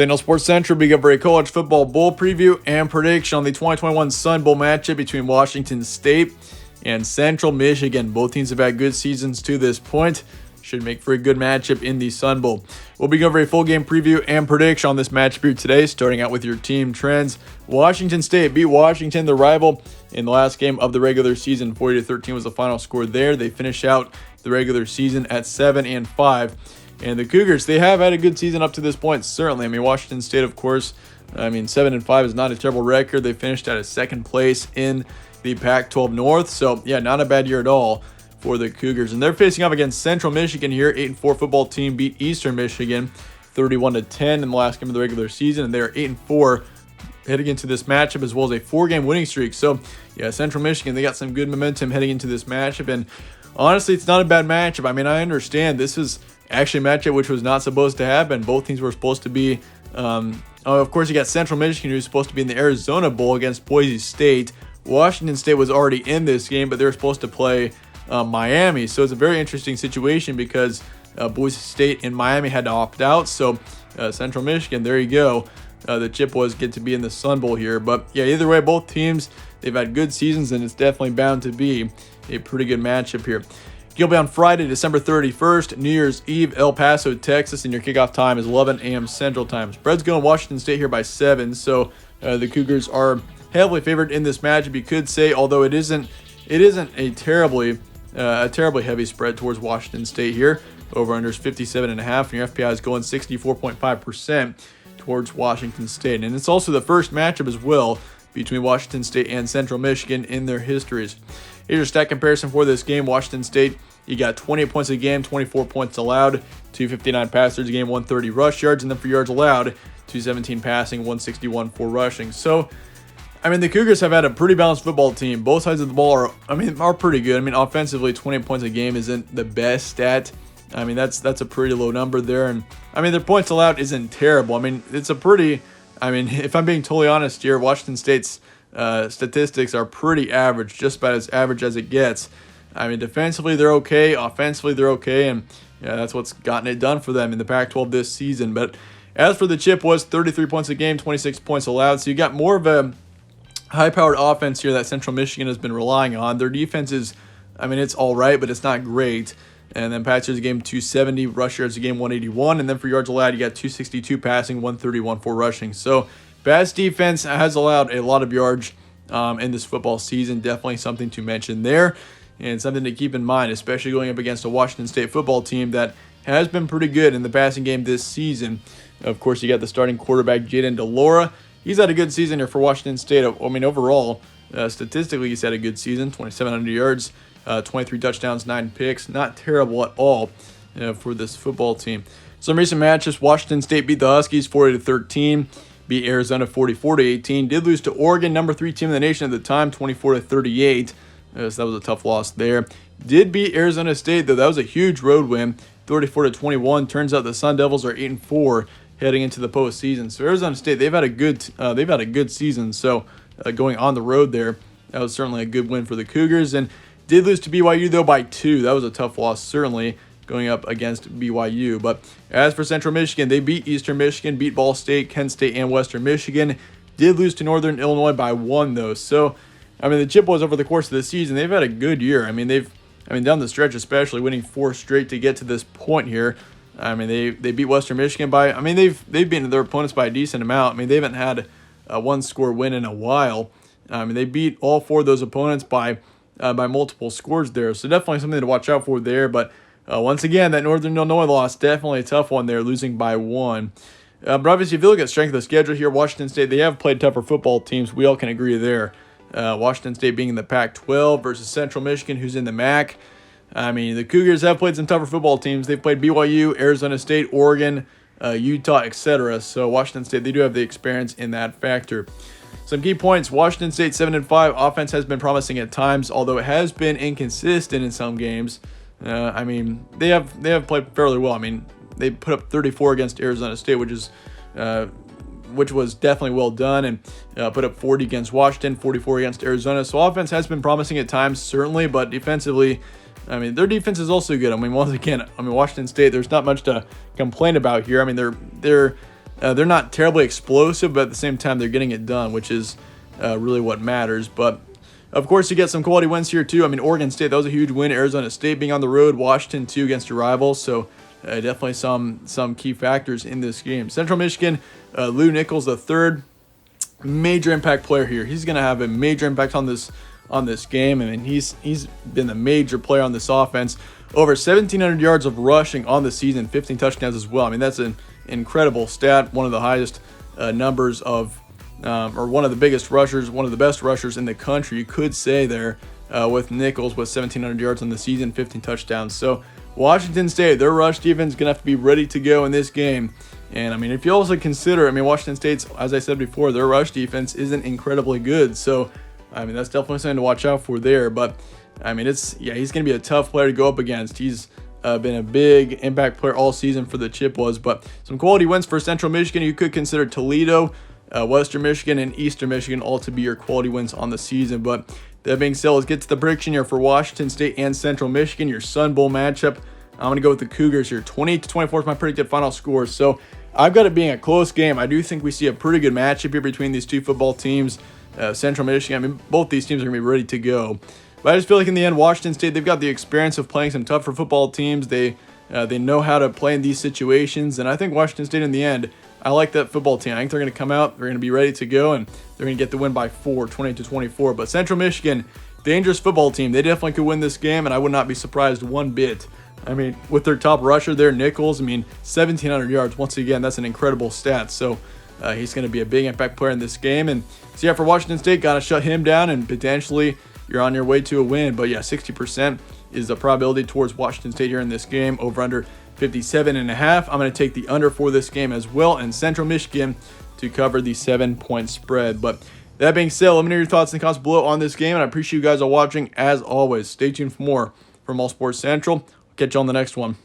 Daniel Sports Central began for a college football bowl preview and prediction on the 2021 Sun Bowl matchup between Washington State and Central Michigan. Both teams have had good seasons to this point. Should make for a good matchup in the Sun Bowl. We'll be going over a full game preview and prediction on this matchup here today, starting out with your team trends. Washington State beat Washington, the rival, in the last game of the regular season. 40-13 was the final score there. They finish out the regular season at 7-5. And the Cougars, they have had a good season up to this point, certainly. I mean, Washington State, of course, 7-5 is not a terrible record. They finished at a second place in the Pac-12 North. So, yeah, not a bad year at all for the Cougars. And they're facing off against Central Michigan here. 8-4 football team beat Eastern Michigan 31-10 in the last game of the regular season. And they're 8-4 heading into this matchup, as well as a 4-game winning streak. So, yeah, Central Michigan, they got some good momentum heading into this matchup. And honestly, it's not a bad matchup. I mean, I understand this is actually a matchup which was not supposed to happen. Both teams were supposed to be, of course, you got Central Michigan, who's supposed to be in the Arizona Bowl against Boise State. Washington State was already in this game, but they were supposed to play Miami. So it's a very interesting situation because Boise State and Miami had to opt out. So Central Michigan, there you go. The Chippewas get to be in the Sun Bowl here. But yeah, either way, both teams, they've had good seasons, and it's definitely bound to be a pretty good matchup here. You'll be on Friday, December 31st, New Year's Eve, El Paso, Texas, and your kickoff time is 11 a.m. Central Time. Spread's going Washington State here by 7, so the Cougars are heavily favored in this matchup, you could say, although it isn't a terribly heavy spread towards Washington State here. Over-under is 57.5, and your FPI is going 64.5% towards Washington State. And it's also the first matchup as well between Washington State and Central Michigan in their histories. Here's your stat comparison for this game. Washington State, you got 28 points a game, 24 points allowed, 259 passers a game, 130 rush yards, and then for yards allowed, 217 passing, 161 for rushing. So, I mean, the Cougars have had a pretty balanced football team. Both sides of the ball are pretty good. I mean, offensively, 20 points a game isn't the best stat. I mean, that's a pretty low number there. And, I mean, their points allowed isn't terrible. I mean, if I'm being totally honest here, Washington State's statistics are pretty average, just about as average as it gets. I mean, defensively, they're okay. Offensively, they're okay. And yeah, that's what's gotten it done for them in the Pac-12 this season. But as for the Chippewas, 33 points a game, 26 points allowed. So you got more of a high-powered offense here that Central Michigan has been relying on. Their defense is, it's all right, but it's not great. And then passers a game, 270, rush yards a game, 181. And then for yards allowed, you got 262 passing, 131 for rushing. So Bass defense has allowed a lot of yards in this football season. Definitely something to mention there, and something to keep in mind, especially going up against a Washington State football team that has been pretty good in the passing game this season. Of course, you got the starting quarterback, Jaden DeLora. He's had a good season here for Washington State. Overall, statistically, he's had a good season, 2,700 yards, 23 touchdowns, 9 picks. Not terrible at all for this football team. Some recent matches, Washington State beat the Huskies 40-13. Beat Arizona 44-18. Did lose to Oregon, number 3 team in the nation at the time, 24-38. So that was a tough loss there. Did beat Arizona State, though. That was a huge road win, 34-21. Turns out the Sun Devils are 8-4 heading into the postseason. So Arizona State, they've had a good season. So going on the road there, that was certainly a good win for the Cougars. And did lose to BYU though by 2. That was a tough loss, certainly, going up against BYU. But as for Central Michigan, they beat Eastern Michigan, beat Ball State, Kent State, and Western Michigan. Did lose to Northern Illinois by 1, though. So, the Chippewas over the course of the season, they've had a good year. They've down the stretch especially, winning 4 straight to get to this point here. They beat Western Michigan by, they've beaten their opponents by a decent amount. They haven't had a 1-score win in a while. They beat all 4 of those opponents by multiple scores there. So definitely something to watch out for there. But once again, that Northern Illinois loss, definitely a tough one there, losing by 1. But obviously, if you look at strength of the schedule here, Washington State, they have played tougher football teams. We all can agree there. Washington State being in the Pac-12 versus Central Michigan, who's in the MAC. The Cougars have played some tougher football teams. They've played BYU, Arizona State, Oregon, Utah, etc. So Washington State, they do have the experience in that factor. Some key points, Washington State 7-5. Offense has been promising at times, although it has been inconsistent in some games. They have played fairly well. They put up 34 against Arizona State, which was definitely well done, and put up 40 against Washington, 44 against Arizona. So offense has been promising at times, certainly, but defensively, their defense is also good. Once again, Washington State, there's not much to complain about here. They're They're not terribly explosive, but at the same time, they're getting it done, which is really what matters. But of course, you get some quality wins here too. I mean, Oregon State, that was a huge win. Arizona State being on the road. Washington too against your rivals. So definitely some key factors in this game. Central Michigan, Lou Nichols the third, major impact player here. He's going to have a major impact on this game. I mean, he's been the major player on this offense. Over 1,700 yards of rushing on the season, 15 touchdowns as well. I mean, that's an incredible stat. One of the highest numbers of or one of the biggest rushers, one of the best rushers in the country, you could say there, with Nichols with 1,700 yards on the season, 15 touchdowns. So Washington State, their rush defense is going to have to be ready to go in this game. And, I mean, if you also consider, I mean, Washington State's, as I said before, their rush defense isn't incredibly good. So, I mean, that's definitely something to watch out for there. But, I mean, he's going to be a tough player to go up against. He's been a big impact player all season for the Chippewas. But some quality wins for Central Michigan. You could consider Toledo, Western Michigan, and Eastern Michigan all to be your quality wins on the season. But that being said, let's get to the prediction here for Washington State and Central Michigan, your Sun Bowl matchup. I'm going to go with the Cougars here. 20-24 is my predicted final score. So I've got it being a close game. I do think we see a pretty good matchup here between these two football teams. Central Michigan, I mean, both these teams are going to be ready to go. But I just feel like in the end, Washington State, they've got the experience of playing some tougher football teams. They know how to play in these situations. And I think Washington State in the end, I like that football team. I think they're going to come out, they're going to be ready to go, and they're going to get the win by 4, 20-24. But Central Michigan, dangerous football team. They definitely could win this game, and I would not be surprised one bit. I mean, with their top rusher there, Nichols, I mean, 1,700 yards. Once again, that's an incredible stat. So he's going to be a big impact player in this game. And so, yeah, for Washington State, got to shut him down, and potentially you're on your way to a win. But, yeah, 60% is the probability towards Washington State here in this game, over under 57.5. I'm going to take the under for this game as well, and Central Michigan to cover the 7-point spread. But that being said, let me know your thoughts in the comments below on this game, and I appreciate you guys all watching. As always, stay tuned for more from All Sports Central. Catch you on the next one.